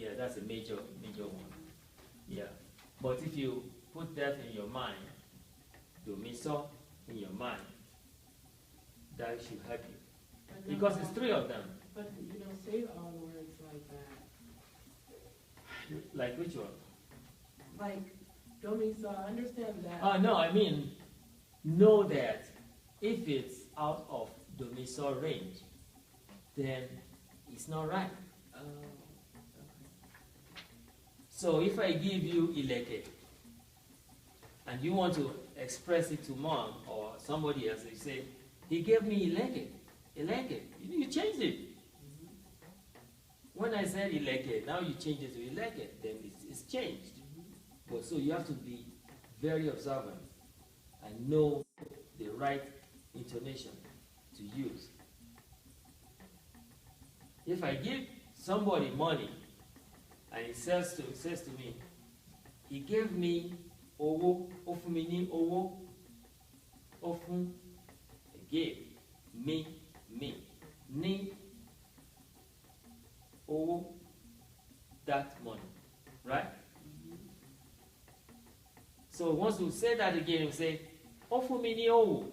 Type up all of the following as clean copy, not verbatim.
Yeah, that's a major one. Yeah. But if you put that in your mind, domiso in your mind, that should help you. Because it's three of them. But you don't say all words like that. Like which one? Like, domiso, I understand that. Oh, no, I mean, know that if it's out of domiso range, then it's not right. So if I give you ileke, and you want to express it to mom or somebody else, you say, he gave me ileke. You changed it. When I said ileke, now you change it to ileke, then it's changed. But so you have to be very observant and know the right intonation to use. If I give somebody money and he says to me, he gave me owo, ofumini owo, ofun, gave me, ni owo, that money, right? So once you say that again, you say, ofumini owo.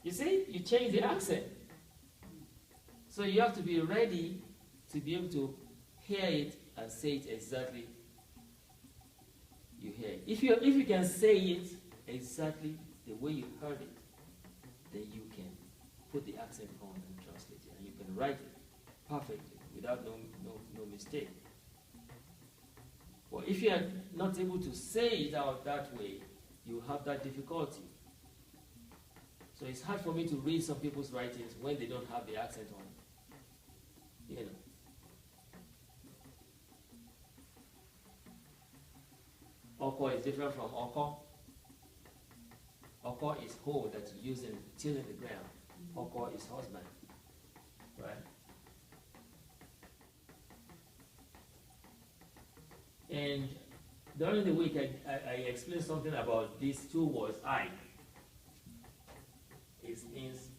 You see, you change the accent. So you have to be ready to be able to hear it and say it exactly you hear it. If you can say it exactly the way you heard it, then you can put the accent on and translate it, and you can write it perfectly without no mistake. But if you are not able to say it out that way, you have that difficulty. So it's hard for me to read some people's writings when they don't have the accent on. You know. Oko is different from oko. Oko is hoe that you use in tilling the ground. Oko is husband. Right? And during the week, I explained something about these two words, I. It means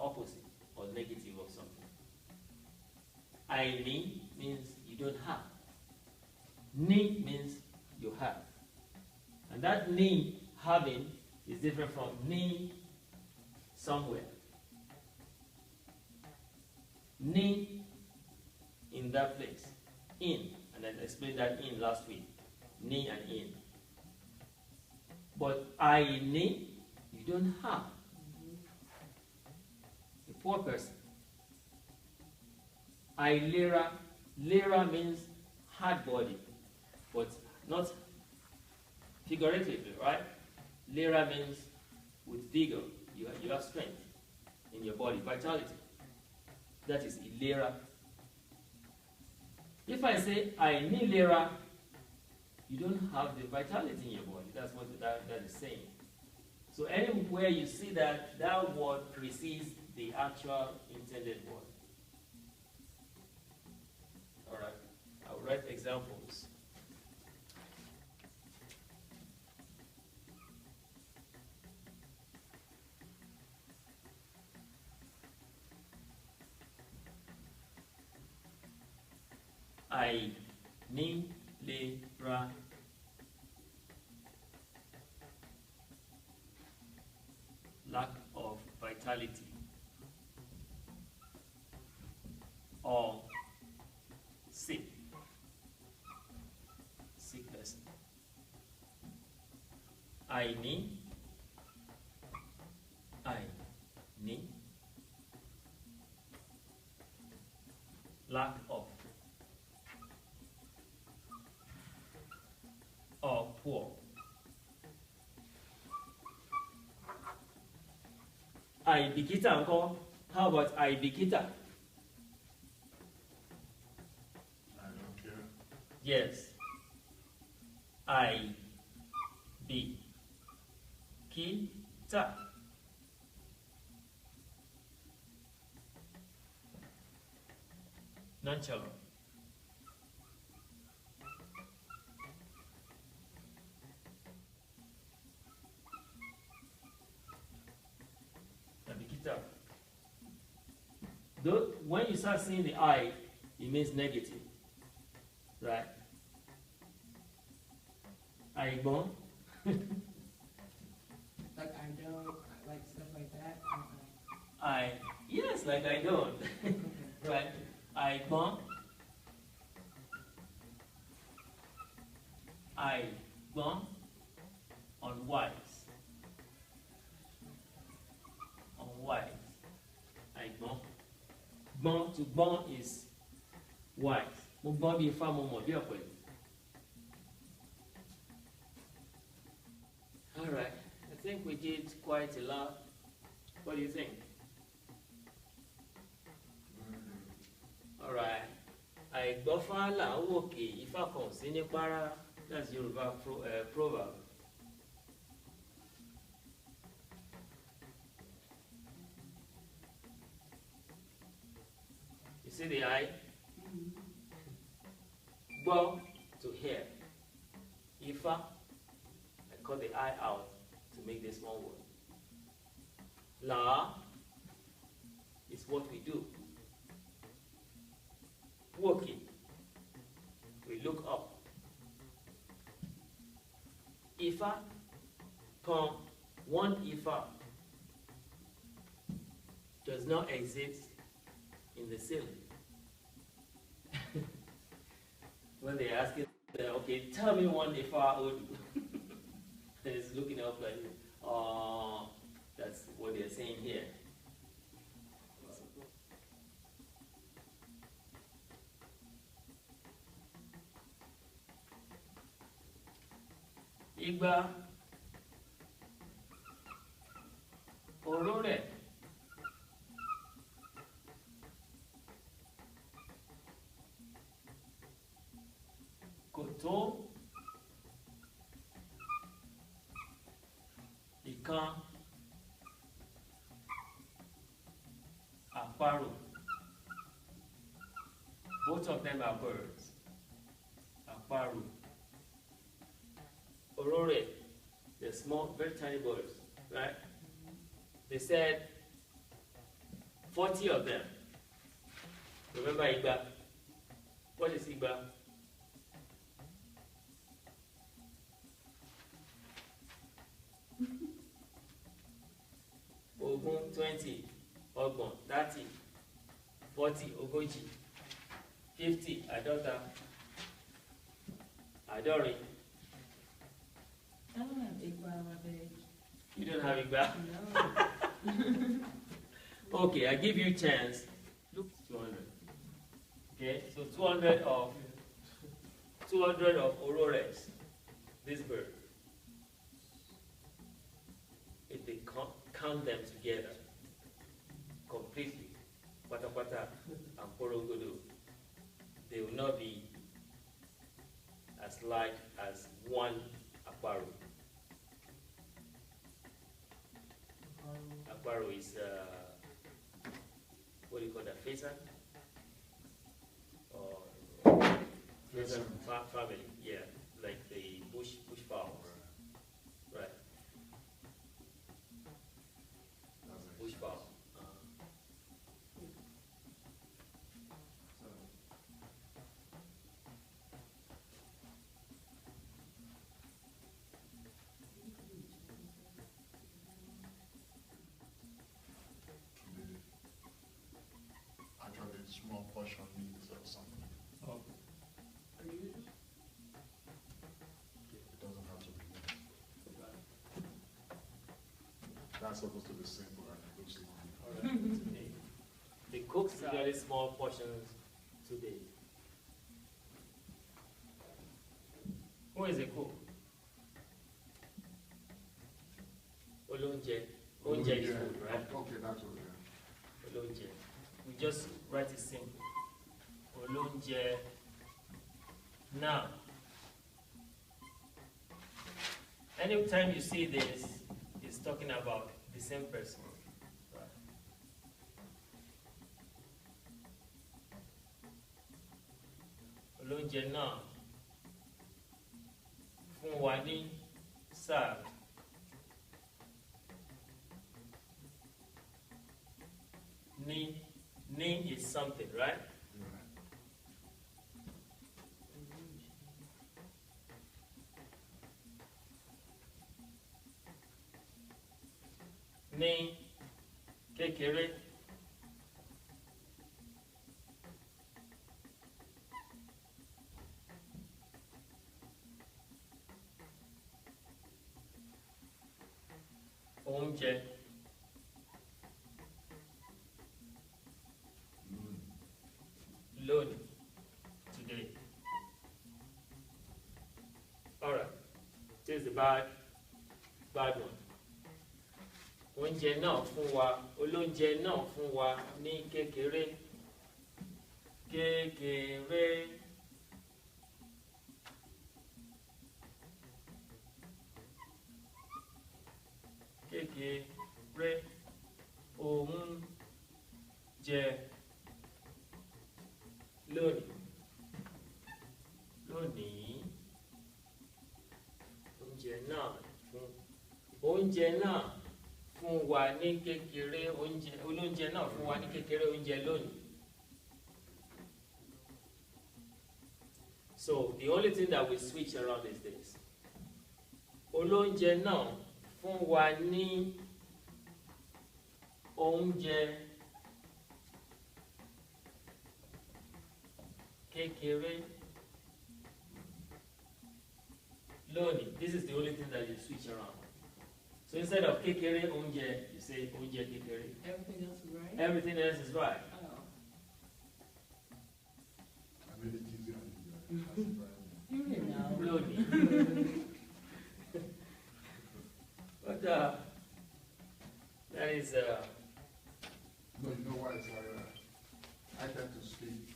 opposite or negative of something. I means you don't have. Ni means you have. And that ni, having, is different from ni, somewhere. Ni, in that place. In, and I explained that in last week. Ni and in. But I ni, you don't have. A poor person. I lera means hard body, but not figuratively, right? Lera means with vigor. You have strength in your body, vitality. That is ilera. If I say I need lera, you don't have the vitality in your body. That's what that is saying. So anywhere you see that word precedes the actual intended word. All right, I'll write examples. I ni le ra. Lack of vitality or sick person. I ni lack of or poor. I bikita uncle. How about I bikita? I don't care. Yes. I bikita. Nonchalant. When you start seeing the I, it means negative. right? Àìgbọ́n. Like I don't, like stuff like that. Yes, like I don't. Right? Àìgbọ́n. Àìgbọ́n. Unwise. Unwise. Àìgbọ́n. Gbọ́n, to gbọ́n is wise. Mo gbọ́n bí ifá, mo mọ̀ bí ọ̀pẹ. All right, I think we did quite a lot. What do you think? All right. Àìgbọ́fá là ń wòkè, ifá kan ò sí ní párá. That's Yoruba proverb. You see the eye? Gbọ́, to hear. Ifá, I cut the eye out to make this one word. La is what we do. Walking, we look up. Ifá, come, one Ifá does not exist in the ceiling. When they ask it, okay, tell me one Ifá Odu. And it's looking up like, that's what they're saying here. Igba Orore Koto Ìkan Àparò. Both of them are birds. Àparò. Orore, they're small, very tiny birds, right? They said 40 of them. Remember Igba? What is Igba? Ogun, 20, Ogbon, 30, 40, Ogoji, 50, Àádọ́ta, Àádọ́rin. I don't have Igba on my page. You don't have Igba? No. Okay, I give you a chance. Look, 200. Okay, so 200 of Orores, this bird. If they count them together completely, Patapata and Porogodo, they will not be as large as one Àparò. Àparò is what do you call that? Pheasant? Or pheasant family? Yeah, like the bush fowl. Right. Bush fowl. Actually, small portion means or something. Oh. It doesn't have to be meat. That's supposed to be simple and it looks long. Alright. The cooks usually small portions today. Who is a cook? Olóúnjẹ. Oúnjẹ is food, right? Okay, that's what, yeah. Olóúnjẹ. We just write it simple. Olóúnjẹ. Now, anytime you see this, it's talking about the same person. Right? Olóúnjẹ náà fún wa ní serve. Ní is something, right? ní kékeré. Oúnjẹ. Lónìí. Today. Alright. This is the bad one. Oúnjẹ náà fún wa, olóúnjẹ náà fún wa ní kékeré. Kékeré. Kékeré. Oúnjẹ. Lónìí. Lónìí. Oúnjẹ náà fún wa ní kékeré. Olóúnjẹ náà fún wa ní kékeré oúnjẹ lónìí. So the only thing that we switch around is this. Olóúnjẹ náà fún wa ní oúnjẹ kékeré lónìí. This is the only thing that you switch around. So instead of kékeré oúnjẹ, you say oúnjẹ kékeré. Everything else is right? Everything else is right. Oh. I made it easier on you guys. You didn't know. Lónìí. But that is No, you know why it's like that? I tend to speak